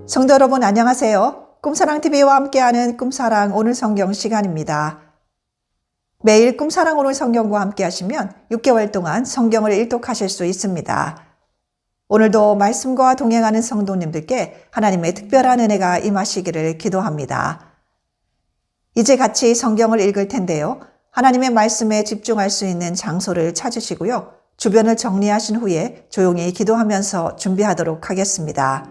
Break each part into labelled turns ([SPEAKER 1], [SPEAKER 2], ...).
[SPEAKER 1] 성도 여러분 안녕하세요. 꿈사랑TV와 함께하는 꿈사랑 오늘 성경 시간입니다. 매일 꿈사랑 오늘 성경과 함께 하시면 6개월 동안 성경을 일독하실 수 있습니다. 오늘도 말씀과 동행하는 성도님들께 하나님의 특별한 은혜가 임하시기를 기도합니다. 이제 같이 성경을 읽을 텐데요. 하나님의 말씀에 집중할 수 있는 장소를 찾으시고요. 주변을 정리하신 후에 조용히 기도하면서 준비하도록 하겠습니다.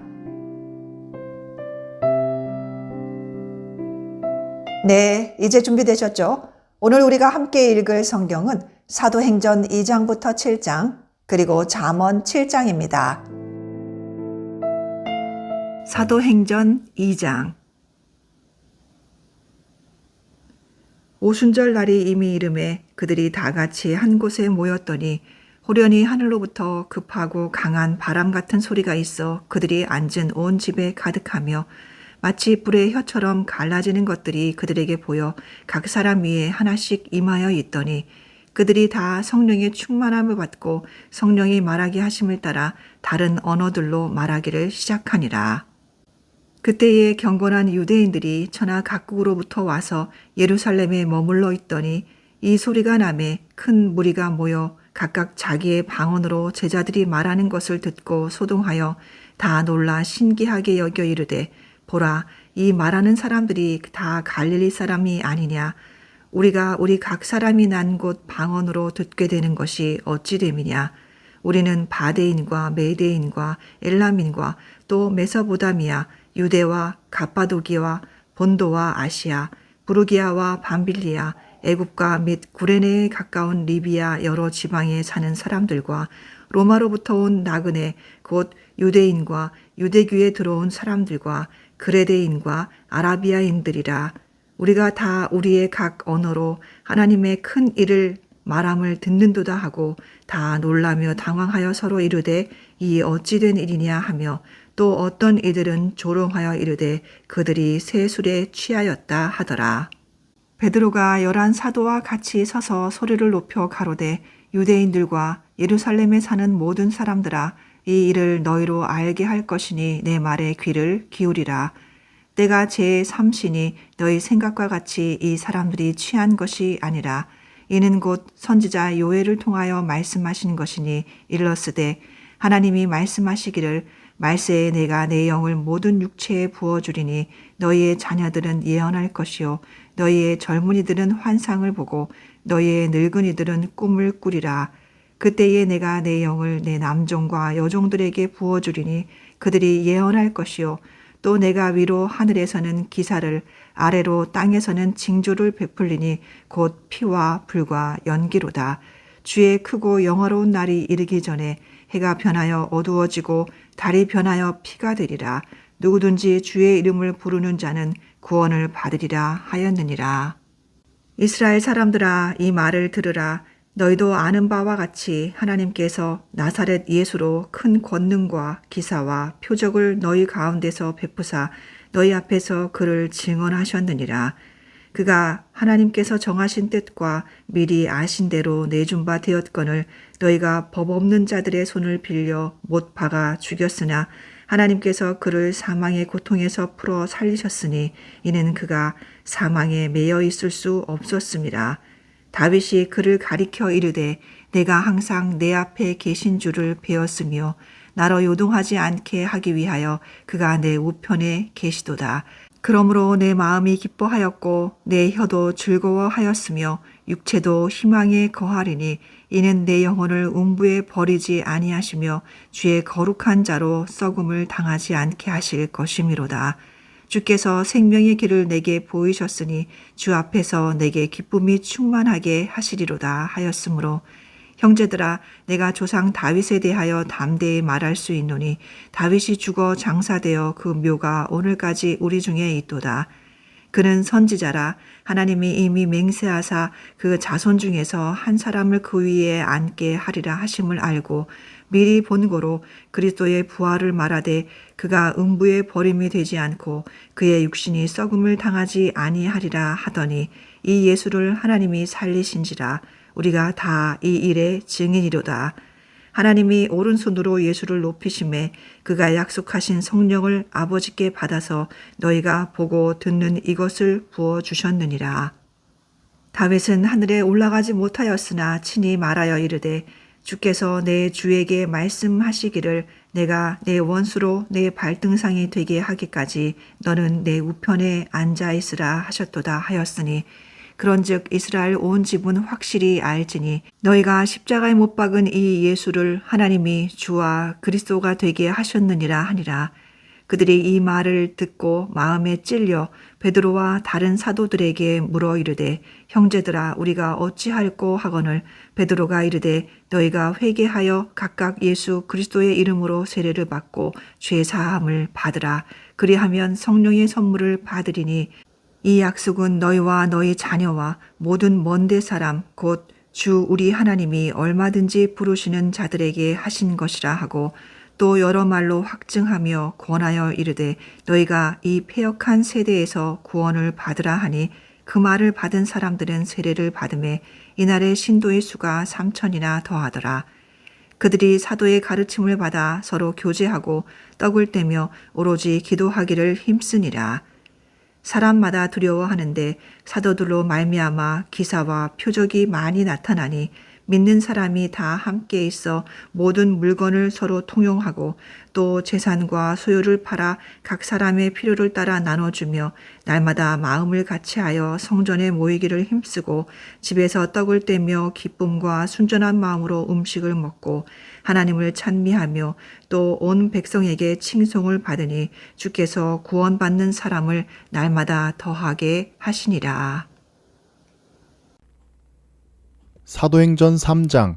[SPEAKER 1] 네, 이제 준비되셨죠? 오늘 우리가 함께 읽을 성경은 사도행전 2장부터 7장, 그리고 잠언 7장입니다. 사도행전 2장. 오순절 날이 이미 이름에 그들이 다 같이 한 곳에 모였더니 호련히 하늘로부터 급하고 강한 바람 같은 소리가 있어 그들이 앉은 온 집에 가득하며 마치 불의 혀처럼 갈라지는 것들이 그들에게 보여 각 사람 위에 하나씩 임하여 있더니 그들이 다 성령의 충만함을 받고 성령이 말하게 하심을 따라 다른 언어들로 말하기를 시작하니라. 그때에 경건한 유대인들이 천하 각국으로부터 와서 예루살렘에 머물러 있더니 이 소리가 나매 큰 무리가 모여 각각 자기의 방언으로 제자들이 말하는 것을 듣고 소동하여 다 놀라 신기하게 여겨 이르되 보라, 이 말하는 사람들이 다 갈릴리 사람이 아니냐? 우리가 우리 각 사람이 난 곳 방언으로 듣게 되는 것이 어찌 됨이냐? 우리는 바데인과 메데인과 엘람인과 또 메소보다미아, 유대와 갑바도기와 본도와 아시아, 부르기아와 밤빌리아, 애굽과 및 구레네에 가까운 리비아 여러 지방에 사는 사람들과 로마로부터 온 나그네 곧 유대인과 유대교에 들어온 사람들과 그레데인과 아라비아인들이라. 우리가 다 우리의 각 언어로 하나님의 큰 일을 말함을 듣는도다 하고 다 놀라며 당황하여 서로 이르되 이 어찌 된 일이냐 하며 또 어떤 이들은 조롱하여 이르되 그들이 새 술에 취하였다 하더라. 베드로가 11 사도와 같이 서서 소리를 높여 가로되 유대인들과 예루살렘에 사는 모든 사람들아, 이 일을 너희로 알게 할 것이니 내 말에 귀를 기울이라. 때가 제3시니 너희 생각과 같이 이 사람들이 취한 것이 아니라 이는 곧 선지자 요엘을 통하여 말씀하신 것이니 일렀으되 하나님이 말씀하시기를 말세에 내가 내 영을 모든 육체에 부어주리니 너희의 자녀들은 예언할 것이요 너희의 젊은이들은 환상을 보고 너희의 늙은이들은 꿈을 꾸리라. 그때에 내가 내 영을 내 남종과 여종들에게 부어주리니 그들이 예언할 것이요 또 내가 위로 하늘에서는 기사를 아래로 땅에서는 징조를 베풀리니 곧 피와 불과 연기로다. 주의 크고 영화로운 날이 이르기 전에 해가 변하여 어두워지고 달이 변하여 피가 되리라. 누구든지 주의 이름을 부르는 자는 구원을 받으리라 하였느니라. 이스라엘 사람들아, 이 말을 들으라. 너희도 아는 바와 같이 하나님께서 나사렛 예수로 큰 권능과 기사와 표적을 너희 가운데서 베푸사 너희 앞에서 그를 증언하셨느니라. 그가 하나님께서 정하신 뜻과 미리 아신 대로 내준 바 되었거늘 너희가 법 없는 자들의 손을 빌려 못 박아 죽였으나 하나님께서 그를 사망의 고통에서 풀어 살리셨으니 이는 그가 사망에 매여 있을 수 없었습니다. 다윗이 그를 가리켜 이르되 내가 항상 내 앞에 계신 줄을 배웠으며 나로 요동하지 않게 하기 위하여 그가 내 우편에 계시도다. 그러므로 내 마음이 기뻐하였고 내 혀도 즐거워하였으며 육체도 희망에 거하리니 이는 내 영혼을 음부에 버리지 아니하시며 주의 거룩한 자로 썩음을 당하지 않게 하실 것이미로다. 주께서 생명의 길을 내게 보이셨으니 주 앞에서 내게 기쁨이 충만하게 하시리로다 하였으므로 형제들아, 내가 조상 다윗에 대하여 담대히 말할 수 있노니 다윗이 죽어 장사되어 그 묘가 오늘까지 우리 중에 있도다. 그는 선지자라. 하나님이 이미 맹세하사 그 자손 중에서 한 사람을 그 위에 앉게 하리라 하심을 알고 미리 본고로 그리스도의 부활을 말하되 그가 음부에 버림이 되지 않고 그의 육신이 썩음을 당하지 아니하리라 하더니 이 예수를 하나님이 살리신지라. 우리가 다 이 일의 증인이로다. 하나님이 오른손으로 예수를 높이심에 그가 약속하신 성령을 아버지께 받아서 너희가 보고 듣는 이것을 부어주셨느니라. 다윗은 하늘에 올라가지 못하였으나 친히 말하여 이르되 주께서 내 주에게 말씀하시기를 내가 내 원수로 내 발등상이 되게 하기까지 너는 내 우편에 앉아 있으라 하셨도다 하였으니 그런즉 이스라엘 온 집은 확실히 알지니 너희가 십자가에 못 박은 이 예수를 하나님이 주와 그리스도가 되게 하셨느니라 하니라. 그들이 이 말을 듣고 마음에 찔려 베드로와 다른 사도들에게 물어 이르되 형제들아 우리가 어찌할꼬 하거늘 베드로가 이르되 너희가 회개하여 각각 예수 그리스도의 이름으로 세례를 받고 죄 사함을 받으라. 그리하면 성령의 선물을 받으리니 이 약속은 너희와 너희 자녀와 모든 먼데 사람 곧 주 우리 하나님이 얼마든지 부르시는 자들에게 하신 것이라 하고 또 여러 말로 확증하며 권하여 이르되 너희가 이 패역한 세대에서 구원을 받으라 하니 그 말을 받은 사람들은 세례를 받음에 이날의 신도의 수가 3,000이나 더하더라. 그들이 사도의 가르침을 받아 서로 교제하고 떡을 떼며 오로지 기도하기를 힘쓰니라. 사람마다 두려워하는데 사도들로 말미암아 기사와 표적이 많이 나타나니 믿는 사람이 다 함께 있어 모든 물건을 서로 통용하고 또 재산과 소유를 팔아 각 사람의 필요를 따라 나눠주며 날마다 마음을 같이하여 성전에 모이기를 힘쓰고 집에서 떡을 떼며 기쁨과 순전한 마음으로 음식을 먹고 하나님을 찬미하며 또 온 백성에게 칭송을 받으니 주께서 구원받는 사람을 날마다 더하게 하시니라.
[SPEAKER 2] 사도행전 3장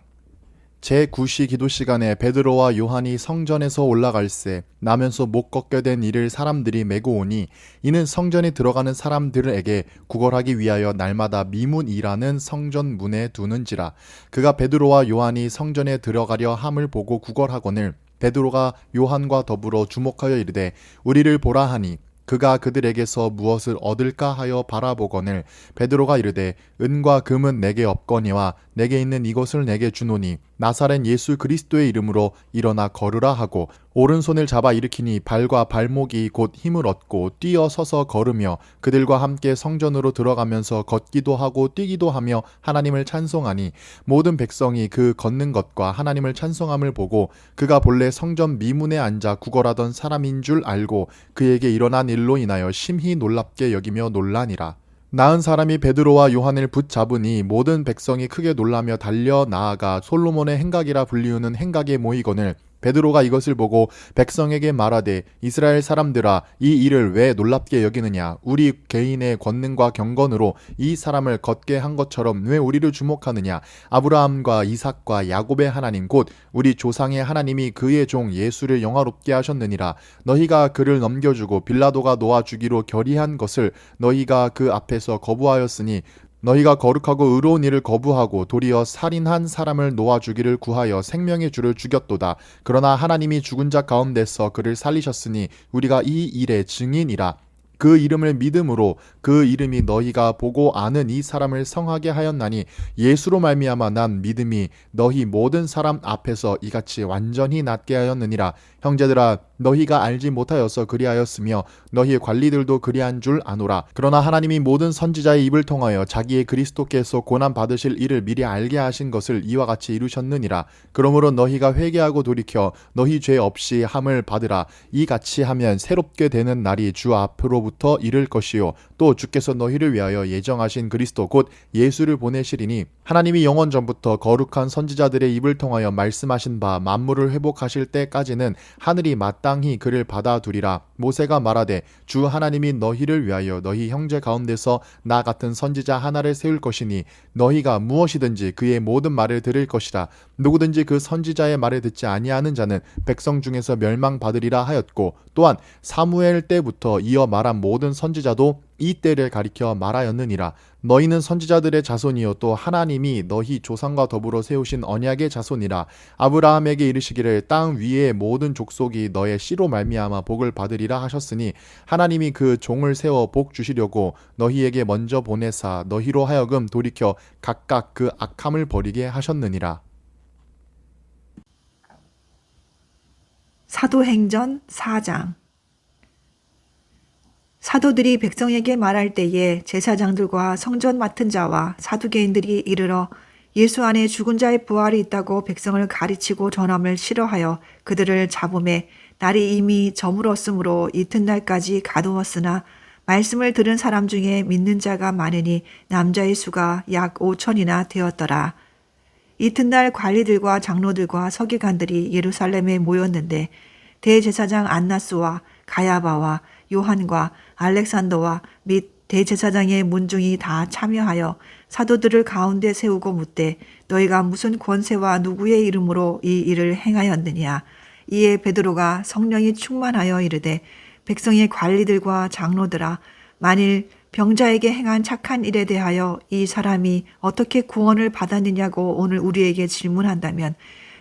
[SPEAKER 2] 제9시 기도 시간에 베드로와 요한이 성전에서 올라갈새 나면서 못 걷게 된 이를 사람들이 메고 오니 이는 성전에 들어가는 사람들에게 구걸하기 위하여 날마다 미문이라는 성전 문에 두는지라. 그가 베드로와 요한이 성전에 들어가려 함을 보고 구걸하거늘 베드로가 요한과 더불어 주목하여 이르되 우리를 보라 하니 그가 그들에게서 무엇을 얻을까 하여 바라보거늘 베드로가 이르되 은과 금은 내게 없거니와 내게 있는 이것을 내게 주노니 나사렛 예수 그리스도의 이름으로 일어나 걸으라 하고 오른손을 잡아 일으키니 발과 발목이 곧 힘을 얻고 뛰어 서서 걸으며 그들과 함께 성전으로 들어가면서 걷기도 하고 뛰기도 하며 하나님을 찬송하니 모든 백성이 그 걷는 것과 하나님을 찬송함을 보고 그가 본래 성전 미문에 앉아 구걸하던 사람인 줄 알고 그에게 일어난 일로 인하여 심히 놀랍게 여기며 놀라니라. 나은 사람이 베드로와 요한을 붙잡으니 모든 백성이 크게 놀라며 달려 나아가 솔로몬의 행각이라 불리우는 행각에 모이거늘 베드로가 이것을 보고 백성에게 말하되 이스라엘 사람들아 이 일을 왜 놀랍게 여기느냐. 우리 개인의 권능과 경건으로 이 사람을 걷게 한 것처럼 왜 우리를 주목하느냐. 아브라함과 이삭과 야곱의 하나님 곧 우리 조상의 하나님이 그의 종 예수를 영화롭게 하셨느니라. 너희가 그를 넘겨주고 빌라도가 놓아주기로 결의한 것을 너희가 그 앞에서 거부하였으니 너희가 거룩하고 의로운 일을 거부하고 도리어 살인한 사람을 놓아주기를 구하여 생명의 주를 죽였도다. 그러나 하나님이 죽은 자 가운데서 그를 살리셨으니 우리가 이 일의 증인이라. 그 이름을 믿음으로 그 이름이 너희가 보고 아는 이 사람을 성하게 하였나니 예수로 말미암아 난 믿음이 너희 모든 사람 앞에서 이같이 완전히 낫게 하였느니라. 형제들아 너희가 알지 못하여서 그리하였으며 너희의 관리들도 그리한 줄 아노라. 그러나 하나님이 모든 선지자의 입을 통하여 자기의 그리스도께서 고난 받으실 일을 미리 알게 하신 것을 이와 같이 이루셨느니라. 그러므로 너희가 회개하고 돌이켜 너희 죄 없이 함을 받으라. 이같이 하면 새롭게 되는 날이 주 앞으로부터 이를 것이요 또 주께서 너희를 위하여 예정하신 그리스도 곧 예수를 보내시리니 하나님이 영원 전부터 거룩한 선지자들의 입을 통하여 말씀하신 바 만물을 회복하실 때까지는 하늘이 마땅히 그를 받아두리라. 모세가 말하되 주 하나님이 너희를 위하여 너희 형제 가운데서 나 같은 선지자 하나를 세울 것이니 너희가 무엇이든지 그의 모든 말을 들을 것이라. 누구든지 그 선지자의 말을 듣지 아니하는 자는 백성 중에서 멸망받으리라 하였고 또한 사무엘 때부터 이어 말한 모든 선지자도 이 때를 가리켜 말하였느니라. 너희는 선지자들의 자손이요 또 하나님이 너희 조상과 더불어 세우신 언약의 자손이라. 아브라함에게 이르시기를 땅 위의 모든 족속이 너의 씨로 말미암아 복을 받으리라 하셨으니 하나님이 그 종을 세워 복 주시려고 너희에게 먼저 보내사 너희로 하여금 돌이켜 각각 그 악함을 버리게 하셨느니라.
[SPEAKER 1] 사도행전 4장. 사도들이 백성에게 말할 때에 제사장들과 성전 맡은 자와 사두개인들이 이르러 예수 안에 죽은 자의 부활이 있다고 백성을 가르치고 전함을 싫어하여 그들을 잡음에 날이 이미 저물었으므로 이튿날까지 가두었으나 말씀을 들은 사람 중에 믿는 자가 많으니 남자의 수가 약 5천이나 되었더라. 이튿날 관리들과 장로들과 서기관들이 예루살렘에 모였는데 대제사장 안나스와 가야바와 요한과 알렉산더와 및 대제사장의 문중이 다 참여하여 사도들을 가운데 세우고 묻되 너희가 무슨 권세와 누구의 이름으로 이 일을 행하였느냐. 이에 베드로가 성령이 충만하여 이르되 백성의 관리들과 장로들아 만일 병자에게 행한 착한 일에 대하여 이 사람이 어떻게 구원을 받았느냐고 오늘 우리에게 질문한다면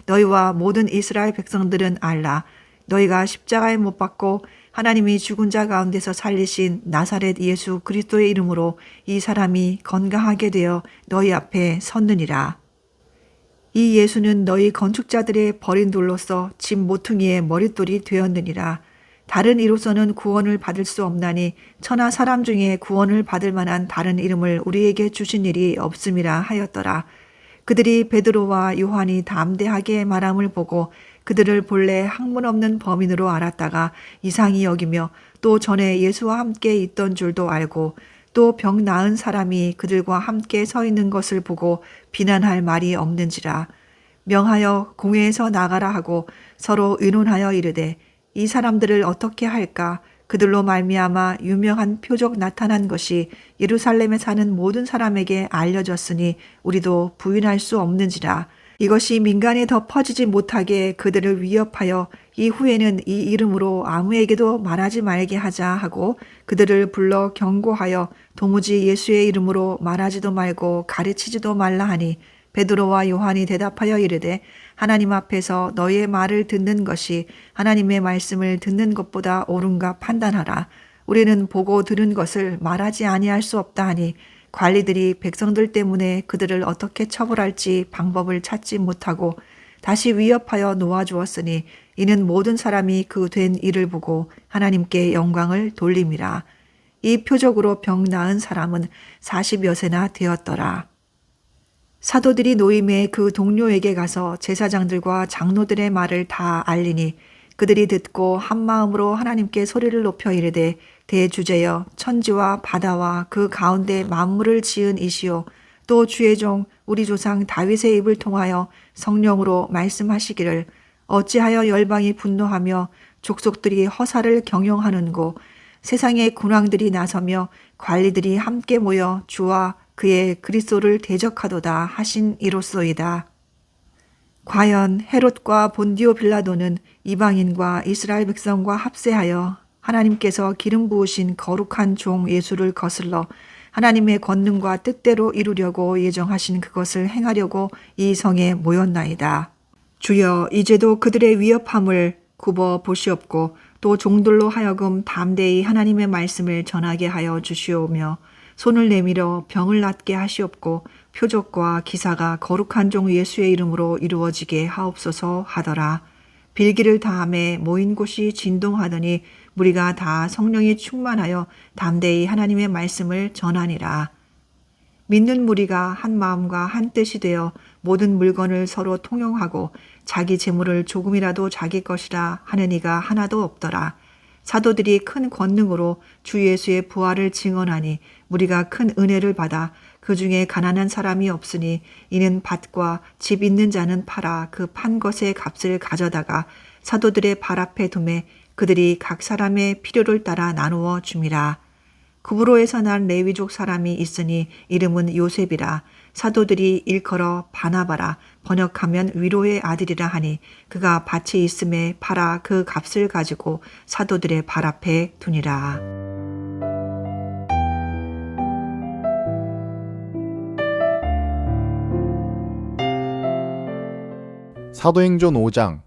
[SPEAKER 1] 너희와 모든 이스라엘 백성들은 알라. 너희가 십자가에 못 박고 하나님이 죽은 자 가운데서 살리신 나사렛 예수 그리스도의 이름으로 이 사람이 건강하게 되어 너희 앞에 섰느니라. 이 예수는 너희 건축자들의 버린 돌로서 집 모퉁이의 머릿돌이 되었느니라. 다른 이로서는 구원을 받을 수 없나니 천하 사람 중에 구원을 받을 만한 다른 이름을 우리에게 주신 일이 없음이라 하였더라. 그들이 베드로와 요한이 담대하게 말함을 보고 그들을 본래 학문 없는 범인으로 알았다가 이상히 여기며 또 전에 예수와 함께 있던 줄도 알고 또 병 나은 사람이 그들과 함께 서 있는 것을 보고 비난할 말이 없는지라. 명하여 공회에서 나가라 하고 서로 의논하여 이르되 이 사람들을 어떻게 할까? 그들로 말미암아 유명한 표적 나타난 것이 예루살렘에 사는 모든 사람에게 알려졌으니 우리도 부인할 수 없는지라. 이것이 민간에 더 퍼지지 못하게 그들을 위협하여 이후에는 이 이름으로 아무에게도 말하지 말게 하자 하고 그들을 불러 경고하여 도무지 예수의 이름으로 말하지도 말고 가르치지도 말라 하니 베드로와 요한이 대답하여 이르되 하나님 앞에서 너희의 말을 듣는 것이 하나님의 말씀을 듣는 것보다 옳은가 판단하라. 우리는 보고 들은 것을 말하지 아니할 수 없다 하니 관리들이 백성들 때문에 그들을 어떻게 처벌할지 방법을 찾지 못하고 다시 위협하여 놓아주었으니 이는 모든 사람이 그 된 일을 보고 하나님께 영광을 돌림이라. 이 표적으로 병 나은 사람은 40여 세나 되었더라. 사도들이 노임에 그 동료에게 가서 제사장들과 장로들의 말을 다 알리니 그들이 듣고 한 마음으로 하나님께 소리를 높여 이르되 대주제여 천지와 바다와 그 가운데 만물을 지은 이시오 또 주의 종 우리 조상 다윗의 입을 통하여 성령으로 말씀하시기를 어찌하여 열방이 분노하며 족속들이 허사를 경영하는고 세상의 군왕들이 나서며 관리들이 함께 모여 주와 그의 그리스도를 대적하도다 하신 이로소이다. 과연 헤롯과 본디오 빌라도는 이방인과 이스라엘 백성과 합세하여 하나님께서 기름 부으신 거룩한 종 예수를 거슬러 하나님의 권능과 뜻대로 이루려고 예정하신 그것을 행하려고 이 성에 모였나이다. 주여 이제도 그들의 위협함을 굽어 보시옵고 또 종들로 하여금 담대히 하나님의 말씀을 전하게 하여 주시오며 손을 내밀어 병을 낫게 하시옵고 표적과 기사가 거룩한 종 예수의 이름으로 이루어지게 하옵소서 하더라. 빌기를 다함에 모인 곳이 진동하더니 무리가 다 성령이 충만하여 담대히 하나님의 말씀을 전하니라. 믿는 무리가 한 마음과 한 뜻이 되어 모든 물건을 서로 통용하고 자기 재물을 조금이라도 자기 것이라 하는 이가 하나도 없더라. 사도들이 큰 권능으로 주 예수의 부활을 증언하니 무리가 큰 은혜를 받아 그 중에 가난한 사람이 없으니 이는 밭과 집 있는 자는 팔아 그 판 것의 값을 가져다가 사도들의 발 앞에 두매 그들이 각 사람의 필요를 따라 나누어 줌이라. 구브로에서 난 레위족 사람이 있으니 이름은 요셉이라. 사도들이 일컬어 바나바라 번역하면 위로의 아들이라 하니 그가 밭이 있음에 팔아 그 값을 가지고 사도들의 발 앞에 두니라.
[SPEAKER 2] 사도행전 5장.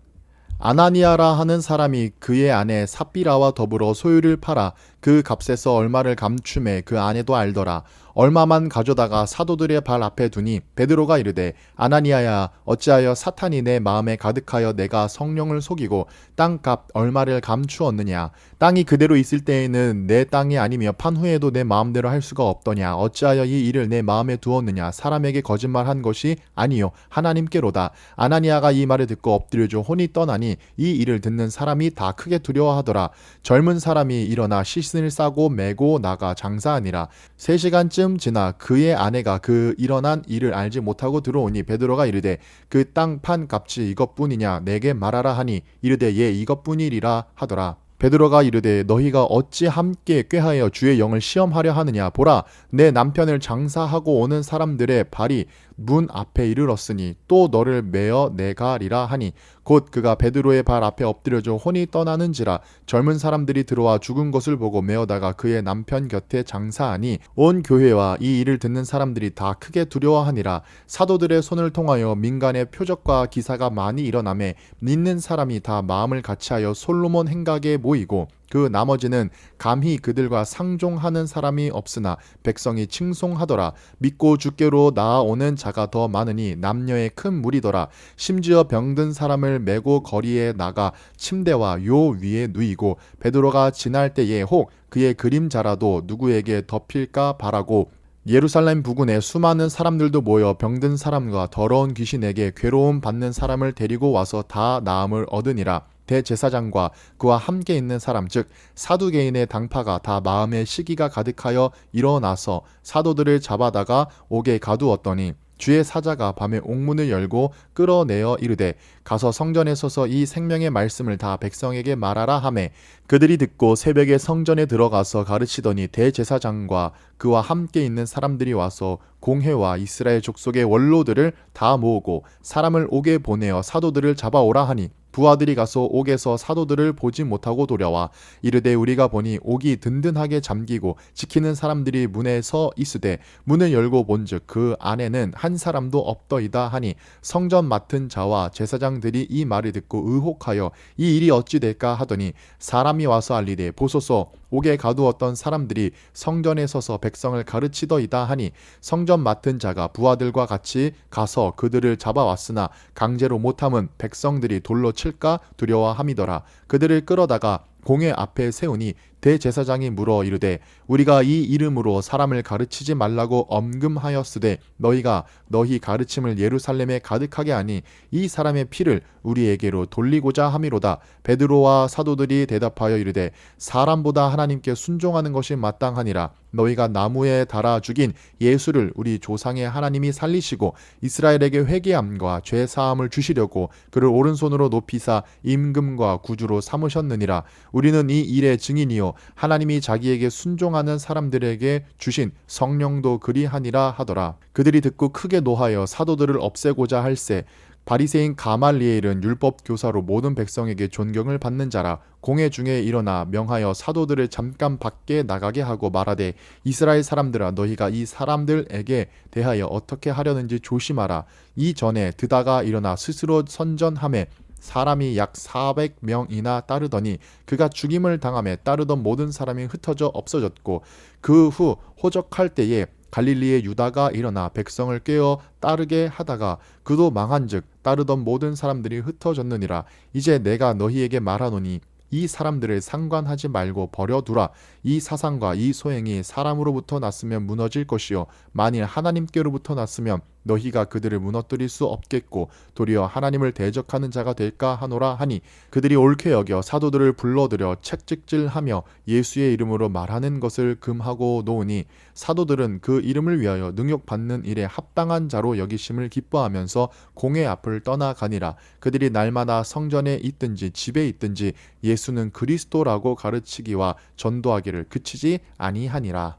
[SPEAKER 2] 아나니아라 하는 사람이 그의 아내 삽비라와 더불어 소유를 팔아 그 값에서 얼마를 감춤해 그 아내도 알더라. 얼마만 가져다가 사도들의 발 앞에 두니 베드로가 이르되 아나니아야 어찌하여 사탄이 내 마음에 가득하여 내가 성령을 속이고 땅값 얼마를 감추었느냐. 땅이 그대로 있을 때에는 내 땅이 아니며 판 후에도 내 마음대로 할 수가 없더냐. 어찌하여 이 일을 내 마음에 두었느냐. 사람에게 거짓말한 것이 아니요 하나님께로다. 아나니아가 이 말을 듣고 엎드려져 혼이 떠나니 이 일을 듣는 사람이 다 크게 두려워하더라. 젊은 사람이 일어나 시신을 싸고 메고 나가 장사하니라. 3시간쯤 지나 그의 아내가 그 일어난 일을 알지 못하고 들어오니 베드로가 이르되 그 땅 판 값이 이것뿐이냐 내게 말하라 하니 이르되 예 이것뿐이리라 하더라. 베드로가 이르되 너희가 어찌 함께 꾀하여 주의 영을 시험하려 하느냐. 보라 내 남편을 장사하고 오는 사람들의 발이 문 앞에 이르렀으니 또 너를 메어 내가리라 하니 곧 그가 베드로의 발 앞에 엎드려져 혼이 떠나는지라. 젊은 사람들이 들어와 죽은 것을 보고 메어다가 그의 남편 곁에 장사하니 온 교회와 이 일을 듣는 사람들이 다 크게 두려워하니라. 사도들의 손을 통하여 민간의 표적과 기사가 많이 일어나매 믿는 사람이 다 마음을 같이하여 솔로몬 행각에 모이고 그 나머지는 감히 그들과 상종하는 사람이 없으나 백성이 칭송하더라. 믿고 주께로 나아오는 자가 더 많으니 남녀의 큰 무리더라. 심지어 병든 사람을 메고 거리에 나가 침대와 요 위에 누이고 베드로가 지날 때에 혹 그의 그림자라도 누구에게 덮일까 바라고 예루살렘 부근에 수많은 사람들도 모여 병든 사람과 더러운 귀신에게 괴로움 받는 사람을 데리고 와서 다 나음을 얻으니라. 대제사장과 그와 함께 있는 사람 즉 사두개인의 당파가 다 마음에 시기가 가득하여 일어나서 사도들을 잡아다가 옥에 가두었더니 주의 사자가 밤에 옥문을 열고 끌어내어 이르되 가서 성전에 서서 이 생명의 말씀을 다 백성에게 말하라 하매 그들이 듣고 새벽에 성전에 들어가서 가르치더니 대제사장과 그와 함께 있는 사람들이 와서 공회와 이스라엘 족속의 원로들을 다 모으고 사람을 옥에 보내어 사도들을 잡아오라 하니 부하들이 가서 옥에서 사도들을 보지 못하고 돌아와 이르되 우리가 보니 옥이 든든하게 잠기고 지키는 사람들이 문에 서 있으되 문을 열고 본즉 그 안에는 한 사람도 없더이다 하니 성전 맡은 자와 제사장들이 이 말을 듣고 의혹하여 이 일이 어찌 될까 하더니 사람이 와서 알리되 보소서 옥에 가두었던 사람들이 성전에 서서 백성을 가르치더이다 하니 성전 맡은 자가 부하들과 같이 가서 그들을 잡아왔으나 강제로 못함은 백성들이 돌로 칠까 두려워함이더라. 그들을 끌어다가 공회 앞에 세우니 대제사장이 물어 이르되 우리가 이 이름으로 사람을 가르치지 말라고 엄금하였으되 너희가 너희 가르침을 예루살렘에 가득하게 하니 이 사람의 피를 우리에게로 돌리고자 함이로다. 베드로와 사도들이 대답하여 이르되 사람보다 하나님께 순종하는 것이 마땅하니라. 너희가 나무에 달아 죽인 예수를 우리 조상의 하나님이 살리시고 이스라엘에게 회개함과 죄 사함을 주시려고 그를 오른손으로 높이사 임금과 구주로 삼으셨느니라. 우리는 이 일의 증인이요 하나님이 자기에게 순종하는 사람들에게 주신 성령도 그리하니라 하더라. 그들이 듣고 크게 노하여 사도들을 없애고자 할세 바리새인 가말리엘은 율법 교사로 모든 백성에게 존경을 받는 자라. 공회 중에 일어나 명하여 사도들을 잠깐 밖에 나가게 하고 말하되 이스라엘 사람들아 너희가 이 사람들에게 대하여 어떻게 하려는지 조심하라. 이전에 드다가 일어나 스스로 선전하매 사람이 약 400명이나 따르더니 그가 죽임을 당함에 따르던 모든 사람이 흩어져 없어졌고 그 후 호적할 때에 갈릴리의 유다가 일어나 백성을 깨어 따르게 하다가 그도 망한즉 따르던 모든 사람들이 흩어졌느니라. 이제 내가 너희에게 말하노니 이 사람들을 상관하지 말고 버려두라. 이 사상과 이 소행이 사람으로부터 났으면 무너질 것이요 만일 하나님께로부터 났으면 너희가 그들을 무너뜨릴 수 없겠고 도리어 하나님을 대적하는 자가 될까 하노라 하니 그들이 옳게 여겨 사도들을 불러들여 책찍질하며 예수의 이름으로 말하는 것을 금하고 놓으니 사도들은 그 이름을 위하여 능욕받는 일에 합당한 자로 여기심을 기뻐하면서 공회 앞을 떠나가니라. 그들이 날마다 성전에 있든지 집에 있든지 예수는 그리스도라고 가르치기와 전도하기를 그치지 아니하니라.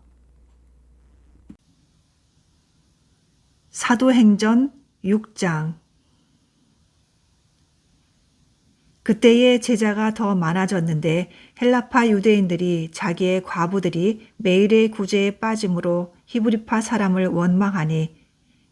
[SPEAKER 1] 사도행전 6장. 그때의 제자가 더 많아졌는데 헬라파 유대인들이 자기의 과부들이 매일의 구제에 빠짐으로 히브리파 사람을 원망하니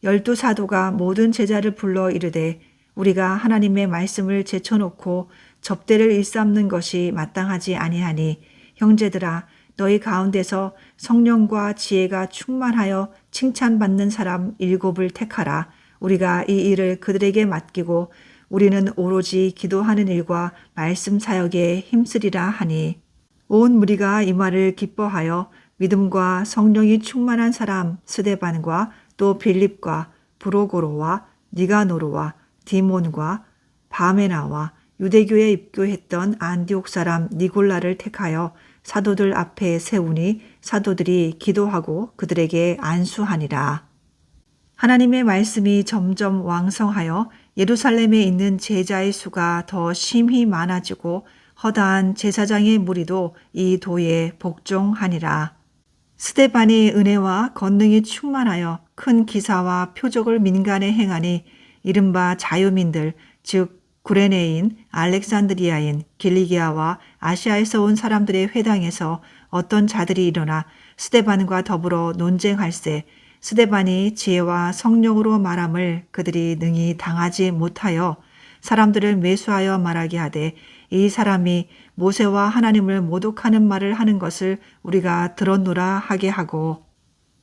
[SPEAKER 1] 12사도가 모든 제자를 불러 이르되 우리가 하나님의 말씀을 제쳐놓고 접대를 일삼는 것이 마땅하지 아니하니 형제들아 너희 가운데서 성령과 지혜가 충만하여 칭찬받는 사람 7을 택하라. 우리가 이 일을 그들에게 맡기고 우리는 오로지 기도하는 일과 말씀 사역에 힘쓰리라 하니 온 무리가 이 말을 기뻐하여 믿음과 성령이 충만한 사람 스데반과 또 빌립과 브로고로와 니가노르와 디몬과 바메나와 유대교에 입교했던 안디옥 사람 니골라를 택하여 사도들 앞에 세우니 사도들이 기도하고 그들에게 안수하니라. 하나님의 말씀이 점점 왕성하여 예루살렘에 있는 제자의 수가 더 심히 많아지고 허다한 제사장의 무리도 이 도에 복종하니라. 스데반이 은혜와 권능이 충만하여 큰 기사와 표적을 민간에 행하니 이른바 자유민들 즉 구레네인, 알렉산드리아인, 길리기아와 아시아에서 온 사람들의 회당에서 어떤 자들이 일어나 스데반과 더불어 논쟁할세 스데반이 지혜와 성령으로 말함을 그들이 능히 당하지 못하여 사람들을 매수하여 말하게 하되 이 사람이 모세와 하나님을 모독하는 말을 하는 것을 우리가 들었노라 하게 하고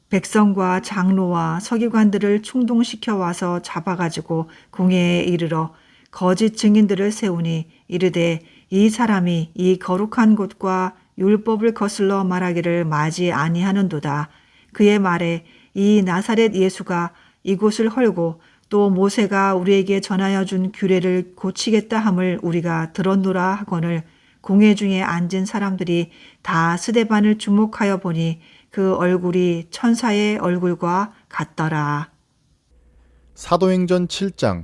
[SPEAKER 1] 백성과 장로와 서기관들을 충동시켜 와서 잡아가지고 궁예에 이르러 거짓 증인들을 세우니 이르되 이 사람이 이 거룩한 곳과 율법을 거슬러 말하기를 마지 아니하는도다. 그의 말에 이 나사렛 예수가 이곳을 헐고 또 모세가 우리에게 전하여 준 규례를 고치겠다 함을 우리가 들었노라 하거늘 공회 중에 앉은 사람들이 다 스데반을 주목하여 보니 그 얼굴이 천사의 얼굴과 같더라.
[SPEAKER 2] 사도행전 7장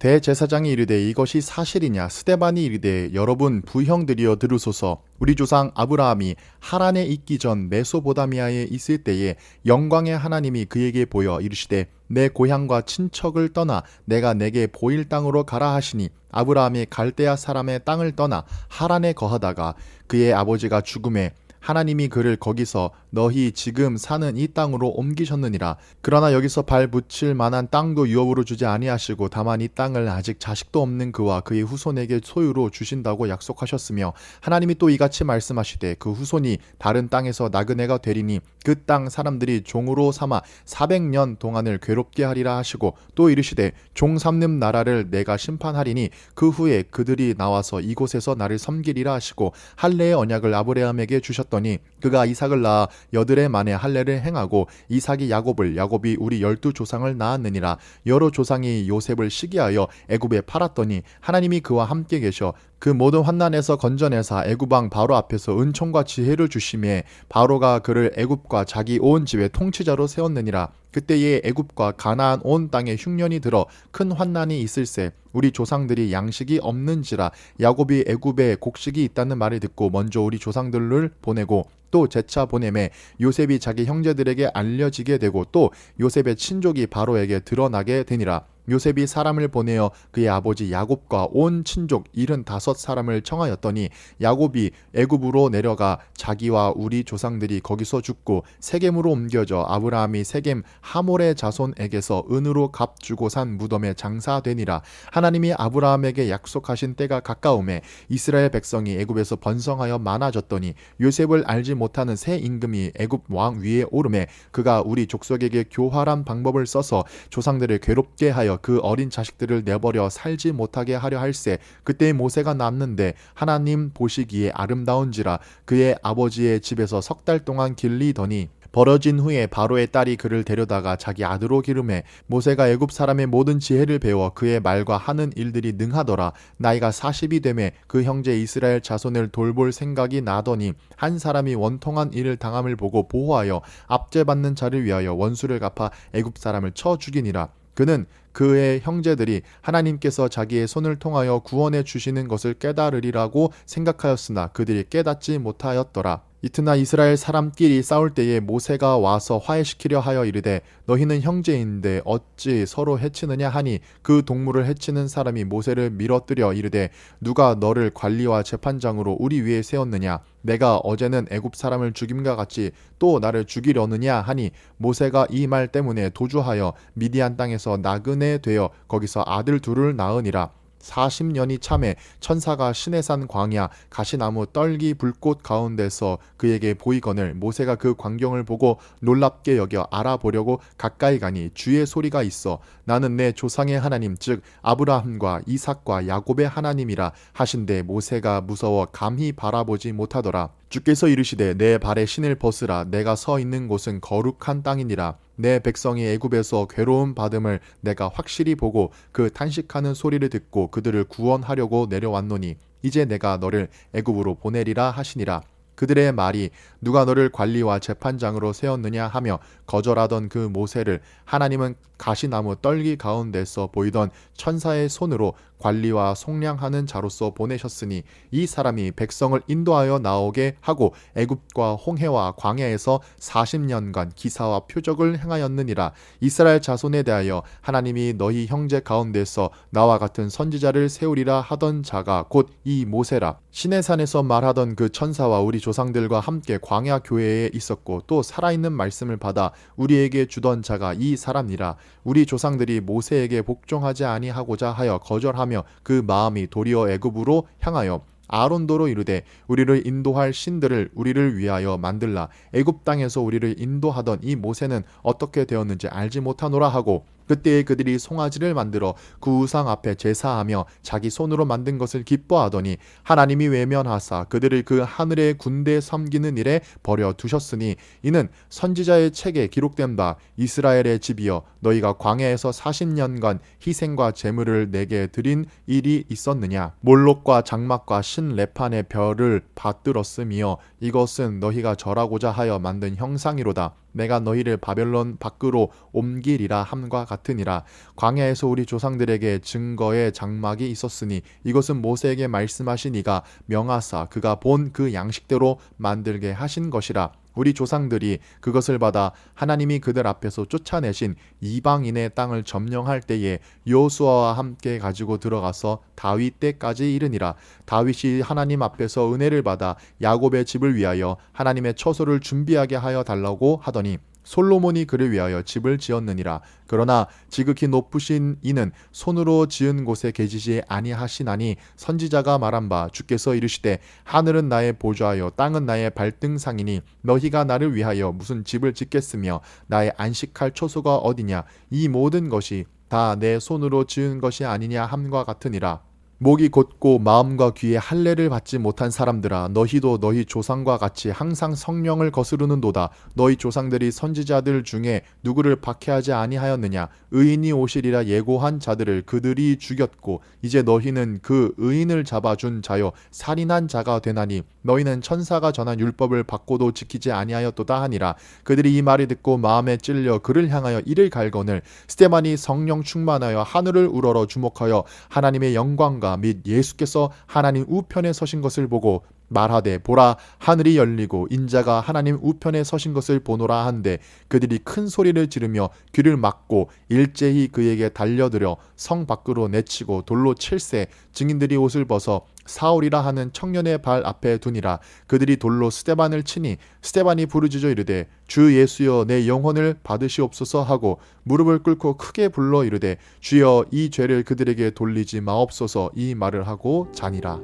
[SPEAKER 2] 대제사장이 이르되 이것이 사실이냐 스데반이 이르되 여러분 부형들이여 들으소서 우리 조상 아브라함이 하란에 있기 전 메소보다미아에 있을 때에 영광의 하나님이 그에게 보여 이르시되 내 고향과 친척을 떠나 내가 내게 보일 땅으로 가라 하시니 아브라함이 갈대아 사람의 땅을 떠나 하란에 거하다가 그의 아버지가 죽음에 하나님이 그를 거기서 너희 지금 사는 이 땅으로 옮기셨느니라. 그러나 여기서 발 붙일 만한 땅도 유업으로 주지 아니하시고 다만 이 땅을 아직 자식도 없는 그와 그의 후손에게 소유로 주신다고 약속하셨으며 하나님이 또 이같이 말씀하시되 그 후손이 다른 땅에서 나그네가 되리니 그 땅 사람들이 종으로 삼아 400년 동안을 괴롭게 하리라 하시고 또 이르시되 종 삼는 나라를 내가 심판하리니 그 후에 그들이 나와서 이곳에서 나를 섬기리라 하시고 할례의 언약을 아브라함에게 주셨더니 그가 이삭을 낳아 여드레 만에 할례를 행하고 이삭이 야곱을 야곱이 우리 12조상을 낳았느니라. 여러 조상이 요셉을 시기하여 애굽에 팔았더니 하나님이 그와 함께 계셔 그 모든 환난에서 건져내사 애굽 왕 바로 앞에서 은총과 지혜를 주심에 바로가 그를 애굽과 자기 온 집의 통치자로 세웠느니라. 그때에 애굽과 가나안 온 땅에 흉년이 들어 큰 환난이 있을세 우리 조상들이 양식이 없는지라 야곱이 애굽에 곡식이 있다는 말을 듣고 먼저 우리 조상들을 보내고 또 재차 보내매 요셉이 자기 형제들에게 알려지게 되고 또 요셉의 친족이 바로에게 드러나게 되니라. 요셉이 사람을 보내어 그의 아버지 야곱과 온 친족 75사람을 청하였더니 야곱이 애굽으로 내려가 자기와 우리 조상들이 거기서 죽고 세겜으로 옮겨져 아브라함이 세겜 하몰의 자손에게서 은으로 값 주고 산 무덤에 장사되니라. 하나님이 아브라함에게 약속하신 때가 가까움에 이스라엘 백성이 애굽에서 번성하여 많아졌더니 요셉을 알지 못하는 새 임금이 애굽 왕 위에 오르매 그가 우리 족속에게 교활한 방법을 써서 조상들을 괴롭게 하여 그 어린 자식들을 내버려 살지 못하게 하려 할세 그때 모세가 남는데 하나님 보시기에 아름다운지라 그의 아버지의 집에서 3달 동안 길리더니 벌어진 후에 바로의 딸이 그를 데려다가 자기 아들로 기름해 모세가 애굽 사람의 모든 지혜를 배워 그의 말과 하는 일들이 능하더라. 나이가 40이 되매 그 형제 이스라엘 자손을 돌볼 생각이 나더니 한 사람이 원통한 일을 당함을 보고 보호하여 압제받는 자를 위하여 원수를 갚아 애굽 사람을 쳐 죽이니라. 그는 그의 형제들이 하나님께서 자기의 손을 통하여 구원해 주시는 것을 깨달으리라고 생각하였으나 그들이 깨닫지 못하였더라. 이튿날 이스라엘 사람끼리 싸울 때에 모세가 와서 화해시키려 하여 이르되 너희는 형제인데 어찌 서로 해치느냐 하니 그 동물을 해치는 사람이 모세를 밀어뜨려 이르되 누가 너를 관리와 재판장으로 우리 위에 세웠느냐 내가 어제는 애굽 사람을 죽임과 같이 또 나를 죽이려느냐 하니 모세가 이 말 때문에 도주하여 미디안 땅에서 나그네 되어 거기서 아들 둘을 낳으니라. 40년이 참에 천사가 시내산 광야 가시나무 떨기 불꽃 가운데서 그에게 보이거늘 모세가 그 광경을 보고 놀랍게 여겨 알아보려고 가까이 가니 주의 소리가 있어 나는 내 조상의 하나님 즉 아브라함과 이삭과 야곱의 하나님이라 하신데 모세가 무서워 감히 바라보지 못하더라. 주께서 이르시되 내 발에 신을 벗으라 내가 서 있는 곳은 거룩한 땅이니라. 내 백성이 애굽에서 괴로움 받음을 내가 확실히 보고 그 탄식하는 소리를 듣고 그들을 구원하려고 내려왔노니 이제 내가 너를 애굽으로 보내리라 하시니라. 그들의 말이 누가 너를 관리와 재판장으로 세웠느냐 하며 거절하던 그 모세를 하나님은 가시나무 떨기 가운데서 보이던 천사의 손으로 관리와 속량하는 자로서 보내셨으니 이 사람이 백성을 인도하여 나오게 하고 애굽과 홍해와 광야에서 40년간 기사와 표적을 행하였느니라. 이스라엘 자손에 대하여 하나님이 너희 형제 가운데서 나와 같은 선지자를 세우리라 하던 자가 곧 이 모세라. 시내산에서 말하던 그 천사와 우리 조상들과 함께 광야 교회에 있었고 또 살아있는 말씀을 받아 우리에게 주던 자가 이 사람이라. 우리 조상들이 모세에게 복종하지 아니하고자 하여 거절하며 그 마음이 도리어 애굽으로 향하여 아론도로 이르되 우리를 인도할 신들을 우리를 위하여 만들라. 애굽 땅에서 우리를 인도하던 이 모세는 어떻게 되었는지 알지 못하노라 하고 그때에 그들이 송아지를 만들어 그 우상 앞에 제사하며 자기 손으로 만든 것을 기뻐하더니 하나님이 외면하사 그들을 그 하늘의 군대 섬기는 일에 버려 두셨으니 이는 선지자의 책에 기록된 바 이스라엘의 집이여 너희가 광야에서 40년간 희생과 제물을 내게 드린 일이 있었느냐. 몰록과 장막과 신 레판의 별을 받들었으며 이것은 너희가 절하고자 하여 만든 형상이로다. 내가 너희를 바벨론 밖으로 옮기리라 함과 같으니라. 광야에서 우리 조상들에게 증거의 장막이 있었으니 이것은 모세에게 말씀하신 이가 명하사 그가 본 그 양식대로 만들게 하신 것이라. 우리 조상들이 그것을 받아 하나님이 그들 앞에서 쫓아내신 이방인의 땅을 점령할 때에 여호수아와 함께 가지고 들어가서 다윗 때까지 이르니라. 다윗이 하나님 앞에서 은혜를 받아 야곱의 집을 위하여 하나님의 처소를 준비하게 하여 달라고 하더니 솔로몬이 그를 위하여 집을 지었느니라. 그러나 지극히 높으신 이는 손으로 지은 곳에 계시지 아니하시나니 선지자가 말한 바 주께서 이르시되 하늘은 나의 보좌여 땅은 나의 발등상이니 너희가 나를 위하여 무슨 집을 짓겠으며 나의 안식할 처소가 어디냐. 이 모든 것이 다 내 손으로 지은 것이 아니냐 함과 같으니라. 목이 곧고 마음과 귀에 할례를 받지 못한 사람들아 너희도 너희 조상과 같이 항상 성령을 거스르는도다. 너희 조상들이 선지자들 중에 누구를 박해하지 아니하였느냐. 의인이 오시리라 예고한 자들을 그들이 죽였고 이제 너희는 그 의인을 잡아준 자여 살인한 자가 되나니 너희는 천사가 전한 율법을 받고도 지키지 아니하였도다 하니라. 그들이 이 말을 듣고 마음에 찔려 그를 향하여 이를 갈거늘 스데반이 성령 충만하여 하늘을 우러러 주목하여 하나님의 영광과 및 예수께서 하나님 우편에 서신 것을 보고 말하되 보라 하늘이 열리고 인자가 하나님 우편에 서신 것을 보노라 한데 그들이 큰 소리를 지르며 귀를 막고 일제히 그에게 달려들어 성 밖으로 내치고 돌로 칠세 증인들이 옷을 벗어 사울이라 하는 청년의 발 앞에 두니라. 그들이 돌로 스데반을 치니 스데반이 부르짖어 이르되 주 예수여 내 영혼을 받으시옵소서 하고 무릎을 꿇고 크게 불러 이르되 주여 이 죄를 그들에게 돌리지 마옵소서 이 말을 하고 자니라.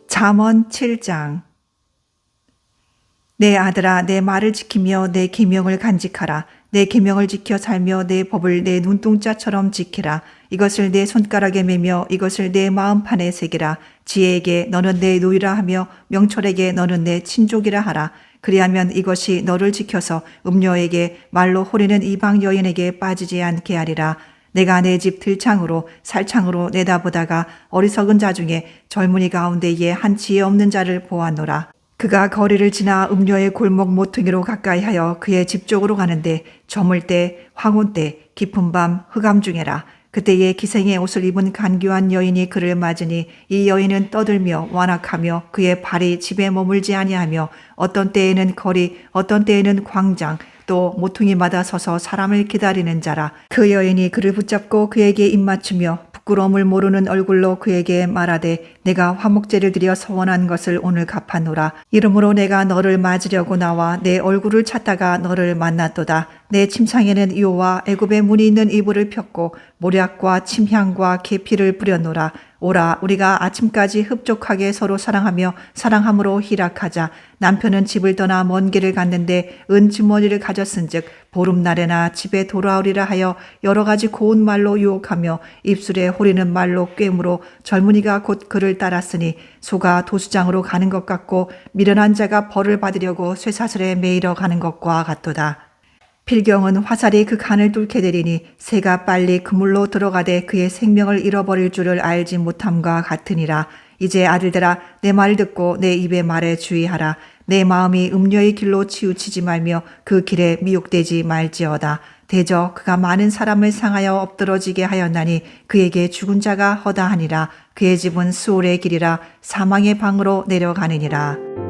[SPEAKER 1] 잠언 7장. 내 아들아 내 말을 지키며 내 계명을 간직하라. 내 계명을 지켜 살며 내 법을 내 눈동자처럼 지키라. 이것을 내 손가락에 매며 이것을 내 마음판에 새기라. 지혜에게 너는 내 노이라 하며 명철에게 너는 내 친족이라 하라. 그리하면 이것이 너를 지켜서 음녀에게 말로 호리는 이방 여인에게 빠지지 않게 하리라. 내가 내 집 들창으로 살창으로 내다보다가 어리석은 자 중에 젊은이 가운데에 한 지혜 없는 자를 보았노라. 그가 거리를 지나 음녀의 골목 모퉁이로 가까이 하여 그의 집 쪽으로 가는데 저물 때 황혼 때 깊은 밤 흑암 중에라. 그때에 기생의 옷을 입은 간교한 여인이 그를 맞으니 이 여인은 떠들며 완악하며 그의 발이 집에 머물지 아니하며 어떤 때에는 거리 어떤 때에는 광장 또 모퉁이마다 서서 사람을 기다리는 자라. 그 여인이 그를 붙잡고 그에게 입맞추며 부끄러움을 모르는 얼굴로 그에게 말하되 내가 화목제를 드려 서원한 것을 오늘 갚아노라. 이러므로 내가 너를 맞으려고 나와 내 얼굴을 찾다가 너를 만났도다. 내 침상에는 이오와 애굽의 문이 있는 이불을 폈고 모략과 침향과 계피를 뿌려노라. 오라 우리가 아침까지 흡족하게 서로 사랑하며 사랑함으로 희락하자. 남편은 집을 떠나 먼 길을 갔는데 은주머니를 가졌은즉 보름날에나 집에 돌아오리라 하여 여러 가지 고운 말로 유혹하며 입술에 호리는 말로 꿰물어 젊은이가 곧 그를 따랐으니 소가 도수장으로 가는 것 같고 미련한 자가 벌을 받으려고 쇠사슬에 매이러 가는 것과 같도다. 필경은 화살이 그 간을 뚫게 되리니 새가 빨리 그물로 들어가되 그의 생명을 잃어버릴 줄을 알지 못함과 같으니라. 이제 아들들아 내 말 듣고 내 입의 말에 주의하라. 내 마음이 음녀의 길로 치우치지 말며 그 길에 미혹되지 말지어다. 대저 그가 많은 사람을 상하여 엎드러지게 하였나니 그에게 죽은 자가 허다하니라. 그의 집은 수올의 길이라 사망의 방으로 내려가느니라.